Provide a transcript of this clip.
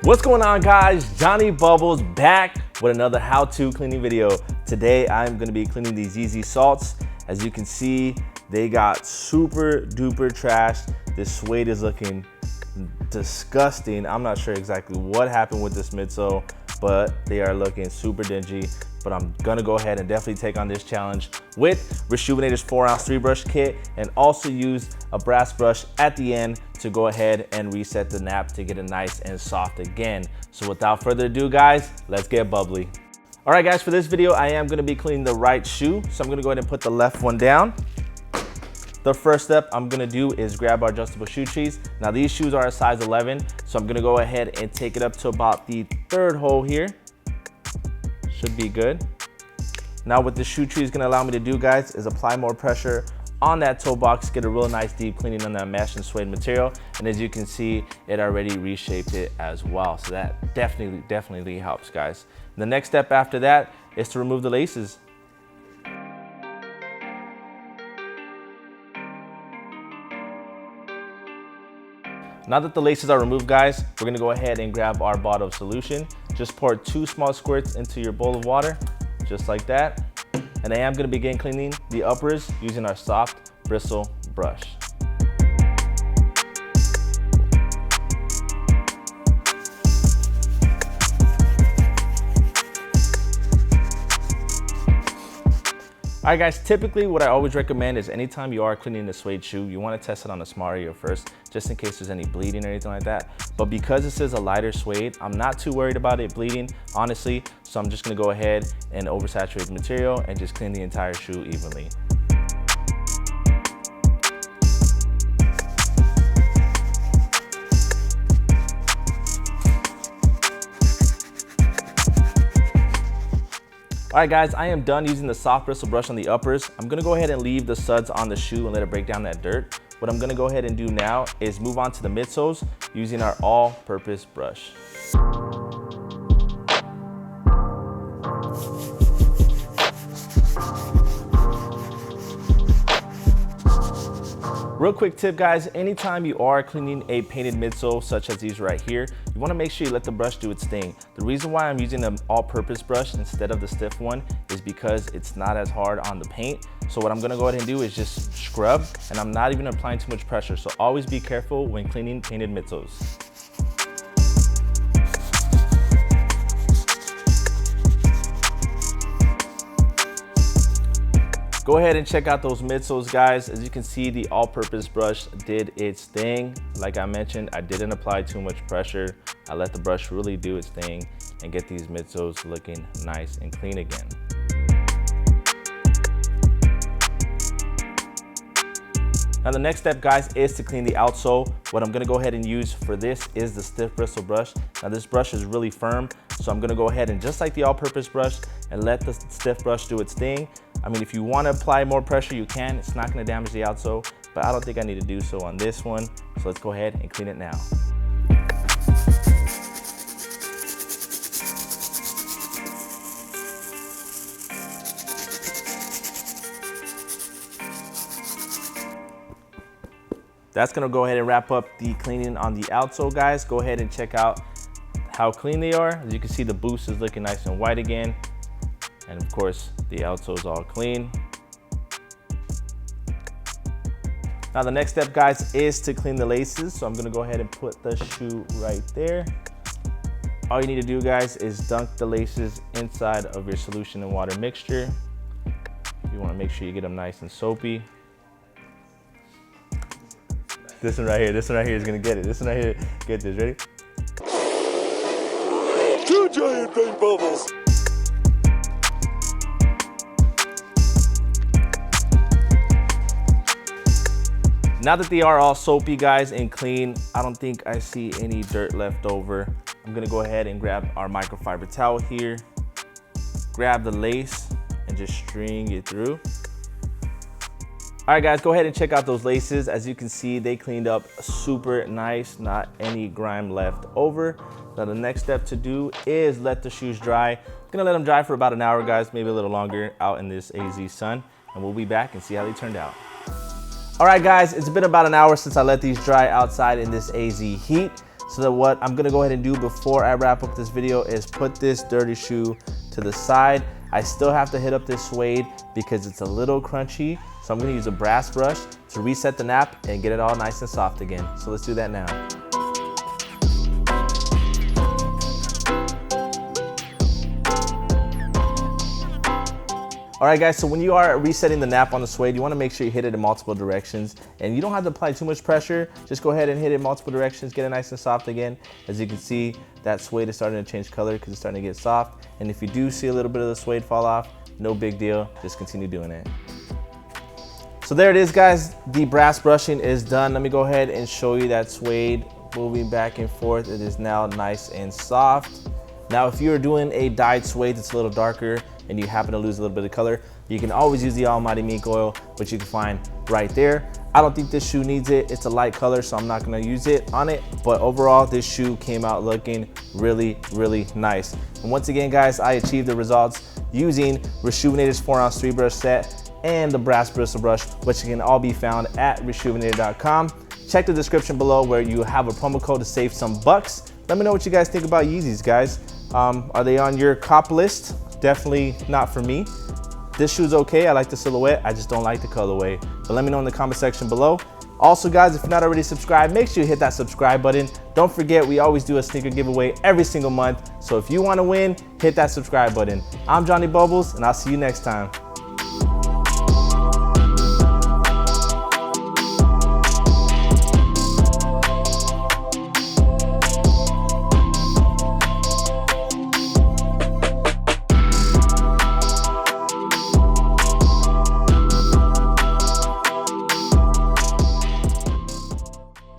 What's going on, guys? Jonny Bubbles back with another how-to cleaning video. Today I'm going to be cleaning these Yeezy salts. As you can see, they got super duper trashed. This suede is looking disgusting. I'm not sure exactly what happened with this midsole, but they are looking super dingy. But I'm gonna go ahead and definitely take on this challenge with Reshoevn8r's 4-ounce 3-brush kit, and also use a brass brush at the end to go ahead and reset the nap to get it nice and soft again. So without further ado, guys, let's get bubbly. All right, guys, for this video, I am gonna be cleaning the right shoe. So I'm gonna go ahead and put the left one down. The first step I'm gonna do is grab our adjustable shoe trees. Now these shoes are a size 11, so I'm gonna go ahead and take it up to about the 3rd hole here. Should be good. Now what the shoe tree is gonna allow me to do, guys, is apply more pressure on that toe box, get a real nice deep cleaning on that mesh and suede material. And as you can see, it already reshaped it as well. So that definitely helps, guys. The next step after that is to remove the laces. Now that the laces are removed, guys, we're gonna go ahead and grab our bottle of solution. Just pour 2 small squirts into your bowl of water, just like that. And I am gonna begin cleaning the uppers using our soft bristle brush. All right, guys, typically what I always recommend is anytime you are cleaning the suede shoe, you wanna test it on a small area first, just in case there's any bleeding or anything like that. But because this is a lighter suede, I'm not too worried about it bleeding, honestly. So I'm just gonna go ahead and oversaturate the material and just clean the entire shoe evenly. All right, guys, I am done using the soft bristle brush on the uppers. I'm gonna go ahead and leave the suds on the shoe and let it break down that dirt. What I'm gonna go ahead and do now is move on to the midsoles using our all-purpose brush. Real quick tip, guys, anytime you are cleaning a painted midsole such as these right here, you wanna make sure you let the brush do its thing. The reason why I'm using an all-purpose brush instead of the stiff one is because it's not as hard on the paint. So what I'm gonna go ahead and do is just scrub, and I'm not even applying too much pressure. So always be careful when cleaning painted midsoles. Go ahead and check out those midsoles, guys. As you can see, the all-purpose brush did its thing. Like I mentioned, I didn't apply too much pressure. I let the brush really do its thing and get these midsoles looking nice and clean again. Now the next step, guys, is to clean the outsole. What I'm gonna go ahead and use for this is the stiff bristle brush. Now this brush is really firm, so I'm gonna go ahead and just like the all-purpose brush and let the stiff brush do its thing. I mean, if you wanna apply more pressure, you can. It's not gonna damage the outsole, but I don't think I need to do so on this one. So let's go ahead and clean it now. That's gonna go ahead and wrap up the cleaning on the outsole, guys. Go ahead and check out how clean they are. As you can see, the boost is looking nice and white again. And of course, the outsole is all clean. Now the next step, guys, is to clean the laces. So I'm gonna go ahead and put the shoe right there. All you need to do, guys, is dunk the laces inside of your solution and water mixture. You wanna make sure you get them nice and soapy. This one right here is gonna get it. This one right here, get this, ready? 2 giant paint bubbles. Now that they are all soapy, guys, and clean, I don't think I see any dirt left over. I'm gonna go ahead and grab our microfiber towel here, grab the lace, and just string it through. All right, guys, go ahead and check out those laces. As you can see, they cleaned up super nice, not any grime left over. Now the next step to do is let the shoes dry. I'm gonna let them dry for about an hour, guys, maybe a little longer out in this AZ sun, and we'll be back and see how they turned out. All right, guys, it's been about an hour since I let these dry outside in this AZ heat. So that what I'm gonna go ahead and do before I wrap up this video is put this dirty shoe to the side. I still have to hit up this suede because it's a little crunchy. So I'm gonna use a brass brush to reset the nap and get it all nice and soft again. So let's do that now. All right guys, so when you are resetting the nap on the suede, you wanna make sure you hit it in multiple directions, and you don't have to apply too much pressure. Just go ahead and hit it in multiple directions, get it nice and soft again. As you can see, that suede is starting to change color because it's starting to get soft. And if you do see a little bit of the suede fall off, no big deal, just continue doing it. So there it is guys, the brass brushing is done. Let me go ahead and show you that suede moving back and forth. It is now nice and soft. Now if you're doing a dyed suede that's a little darker and you happen to lose a little bit of color, you can always use the Almighty Mink oil, which you can find right there. I don't think this shoe needs it. It's a light color, so I'm not gonna use it on it. But overall, this shoe came out looking really, really nice. And once again, guys, I achieved the results using Reshoevn8r's 4-ounce 3-brush set and the brass bristle brush, which can all be found at Reshoevn8r.com. Check the description below where you have a promo code to save some bucks. Let me know what you guys think about Yeezys, guys. Are they on your cop list? Definitely not for me. This shoe's okay, I like the silhouette, I just don't like the colorway. But let me know in the comment section below. Also guys, if you're not already subscribed, make sure you hit that subscribe button. Don't forget, we always do a sneaker giveaway every single month. So if you wanna win, hit that subscribe button. I'm Jonny Bubbles, and I'll see you next time.